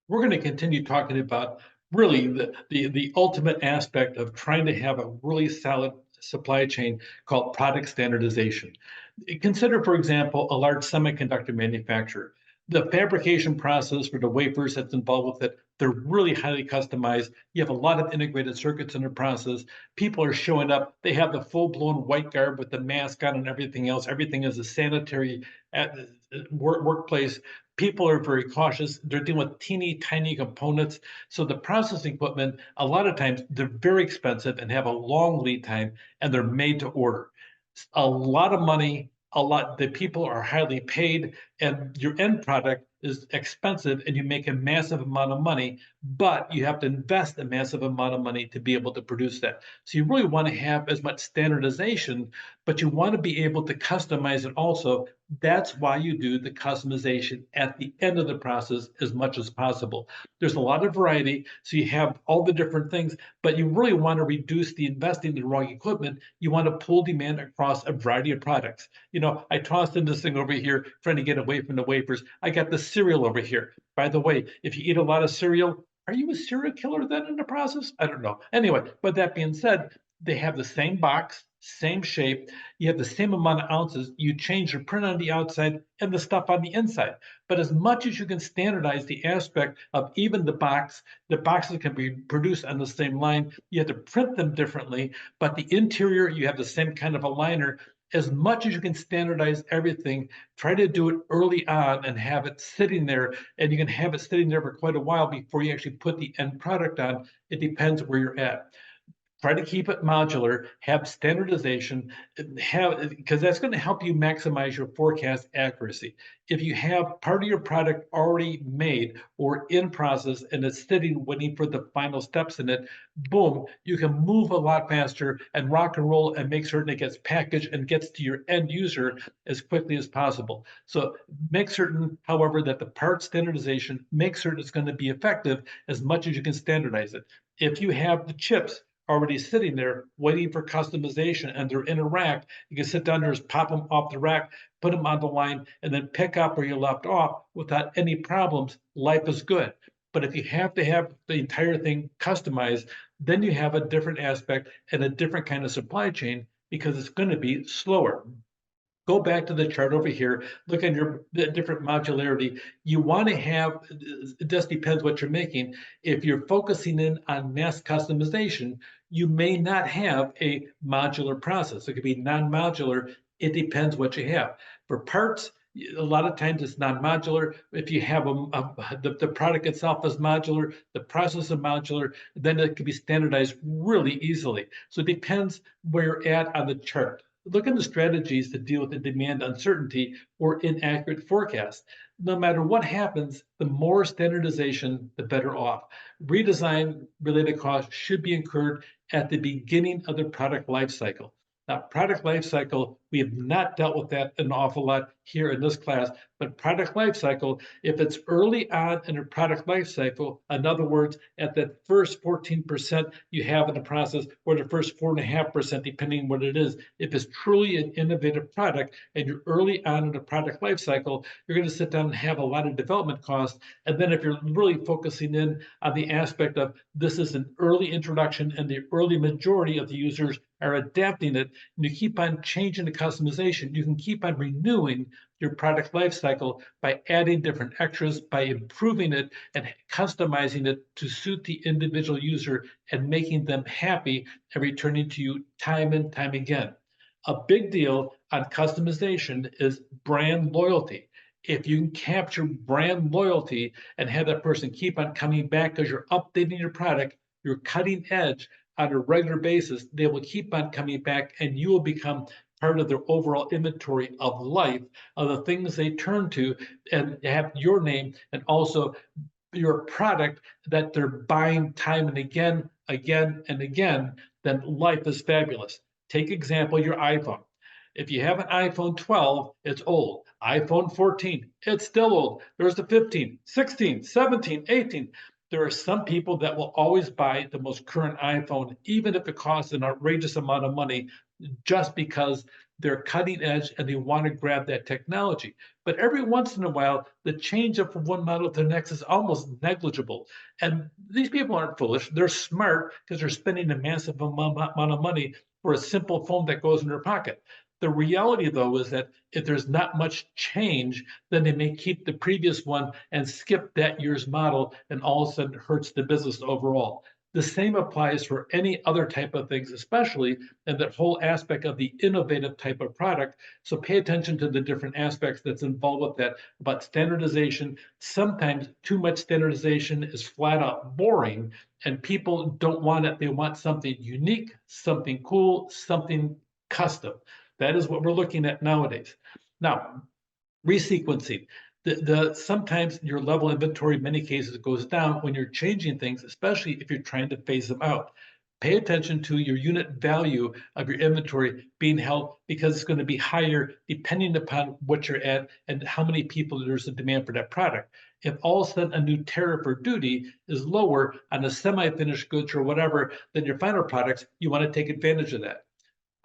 We're going to continue talking about really the ultimate aspect of trying to have a really solid supply chain called product standardization. Consider, for example, a large semiconductor manufacturer. The fabrication process for the wafers that's involved with it, they're really highly customized. You have a lot of integrated circuits in the process. People are showing up. They have the full-blown white garb with the mask on and everything else. Everything is a sanitary workplace. People are very cautious. They're dealing with teeny tiny components. So the processing equipment, a lot of times, they're very expensive and have a long lead time, and they're made to order. A lot of money, the people are highly paid, and your end product is expensive, and you make a massive amount of money, but you have to invest a massive amount of money to be able to produce that. So you really want to have as much standardization, but you want to be able to customize it also. That's why you do the customization at the end of the process as much as possible. There's a lot of variety, so you have all the different things, but you really want to reduce the investing in the wrong equipment. You want to pull demand across a variety of products. I tossed in this thing over here trying to get away from the wafers. I got the cereal over here. By the way, if you eat a lot of cereal, are you a serial killer then in the process? I don't know. Anyway, but that being said, they have the same box, same shape. You have the same amount of ounces. You change the print on the outside and the stuff on the inside. But as much as you can standardize the aspect of even the boxes can be produced on the same line. You have to print them differently, but the interior, you have the same kind of a liner. As much as you can standardize everything, try to do it early on and have it sitting there. And you can have it sitting there for quite a while before you actually put the end product on. It depends where you're at. Try to keep it modular, have standardization, because that's going to help you maximize your forecast accuracy. If you have part of your product already made or in process and it's sitting waiting for the final steps in it, boom, you can move a lot faster and rock and roll and make certain it gets packaged and gets to your end user as quickly as possible. So make certain, however, that the part standardization, make certain it's going to be effective as much as you can standardize it. If you have the chips already sitting there waiting for customization and they're in a rack, you can sit down there, just pop them off the rack, put them on the line, and then pick up where you left off without any problems. Life is good. But if you have to have the entire thing customized, then you have a different aspect and a different kind of supply chain because it's going to be slower. Go back to the chart over here, look at your different modularity. You want to have, it just depends what you're making. If you're focusing in on mass customization, you may not have a modular process. It could be non-modular. It depends what you have. For parts, a lot of times it's non-modular. If you have the product itself is modular, the process is modular, then it can be standardized really easily. So it depends where you're at on the chart. Look into strategies to deal with the demand uncertainty or inaccurate forecast. No matter what happens, the more standardization, the better off. Redesign related costs should be incurred at the beginning of the product life cycle. Now, product life cycle, we have not dealt with that an awful lot here in this class, but product life cycle, if it's early on in a product life cycle, in other words, at that first 14% you have in the process, or the first 4.5%, depending on what it is, if it's truly an innovative product and you're early on in the product life cycle, you're going to sit down and have a lot of development costs. And then if you're really focusing in on the aspect of this is an early introduction and the early majority of the users are adapting it, and you keep on changing the customization, you can keep on renewing your product life cycle by adding different extras, by improving it and customizing it to suit the individual user and making them happy and returning to you time and time again. A big deal on customization is brand loyalty. If you can capture brand loyalty and have that person keep on coming back because you're updating your product, you're cutting edge, on a regular basis, they will keep on coming back and you will become part of their overall inventory of life, of the things they turn to and have your name and also your product that they're buying time and again, and again, then life is fabulous. Take example, your iPhone. If you have an iPhone 12, it's old. iPhone 14, it's still old. There's the 15, 16, 17, 18. There are some people that will always buy the most current iPhone, even if it costs an outrageous amount of money, just because they're cutting edge and they want to grab that technology. But every once in a while, the change up from one model to the next is almost negligible. And these people aren't foolish. They're smart because they're spending a massive amount of money for a simple phone that goes in their pocket. The reality, though, is that if there's not much change, then they may keep the previous one and skip that year's model, and all of a sudden hurts the business overall. The same applies for any other type of things, especially in that whole aspect of the innovative type of product. So pay attention to the different aspects that's involved with that. About standardization, sometimes too much standardization is flat out boring, and people don't want it. They want something unique, something cool, something custom. That is what we're looking at nowadays. Now, resequencing. Sometimes your level inventory in many cases goes down when you're changing things, especially if you're trying to phase them out. Pay attention to your unit value of your inventory being held, because it's going to be higher depending upon what you're at and how many people there's a demand for that product. If all of a sudden a new tariff or duty is lower on the semi-finished goods or whatever than your final products, you want to take advantage of that.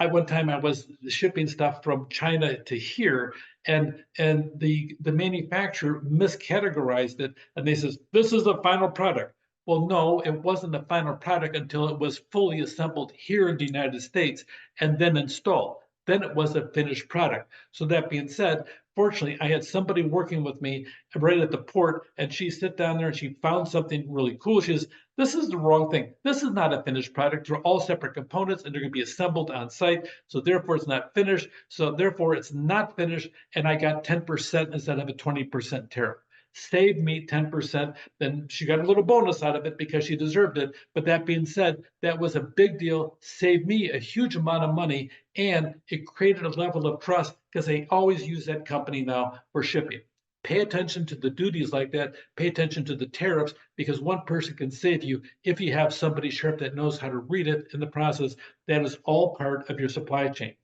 One time I was shipping stuff from China to here, and the manufacturer miscategorized it, and they says this is the final product. Well, no, it wasn't the final product until it was fully assembled here in the United States and then installed. Then it was a finished product. So that being said, fortunately, I had somebody working with me right at the port, and she sit down there and she found something really cool. She says, this is the wrong thing. This is not a finished product. They're all separate components and they're going to be assembled on site. So therefore, it's not finished. So therefore, it's not finished. And I got 10% instead of a 20% tariff. Saved me 10%. Then she got a little bonus out of it because she deserved it. But that being said, that was a big deal, saved me a huge amount of money, and it created a level of trust because they always use that company now for shipping. Pay attention to the duties like that. Pay attention to the tariffs, because one person can save you if you have somebody sharp that knows how to read it in the process. That is all part of your supply chain.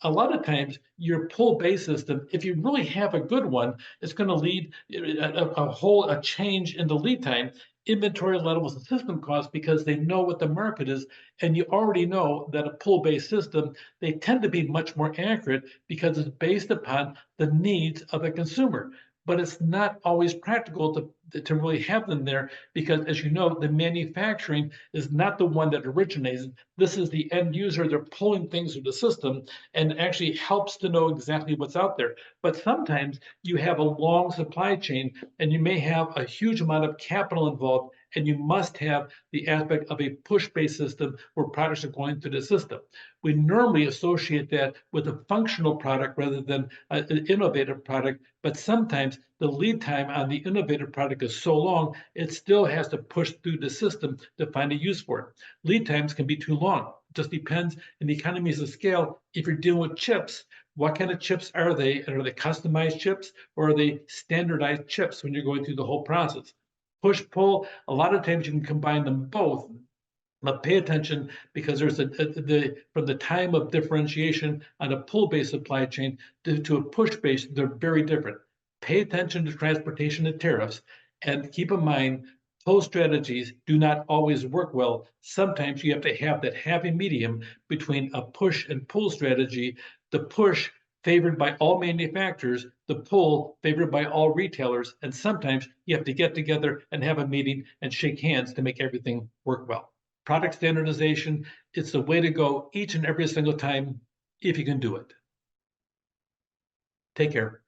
A lot of times your pull-based system, if you really have a good one, it's going to lead a change in the lead time, inventory levels, and system costs, because they know what the market is. And you already know that a pull-based system, they tend to be much more accurate because it's based upon the needs of the consumer. But it's not always practical to really have them there, because, as you know, the manufacturing is not the one that originates. This is the end user. They're pulling things through the system, and actually helps to know exactly what's out there. But sometimes you have a long supply chain and you may have a huge amount of capital involved, and you must have the aspect of a push-based system where products are going through the system. We normally associate that with a functional product rather than an innovative product, but sometimes the lead time on the innovative product is so long, it still has to push through the system to find a use for it. Lead times can be too long. It just depends in the economies of scale. If you're dealing with chips, what kind of chips are they? And are they customized chips, or are they standardized chips when you're going through the whole process? Push pull, a lot of times you can combine them both, but pay attention, because there's from the time of differentiation on a pull-based supply chain to a push-based, they're very different. Pay attention to transportation and tariffs, and keep in mind, pull strategies do not always work well. Sometimes you have to have that happy medium between a push and pull strategy. The push favored by all manufacturers, the pull favored by all retailers, and sometimes you have to get together and have a meeting and shake hands to make everything work well. Product standardization, it's the way to go each and every single time if you can do it. Take care.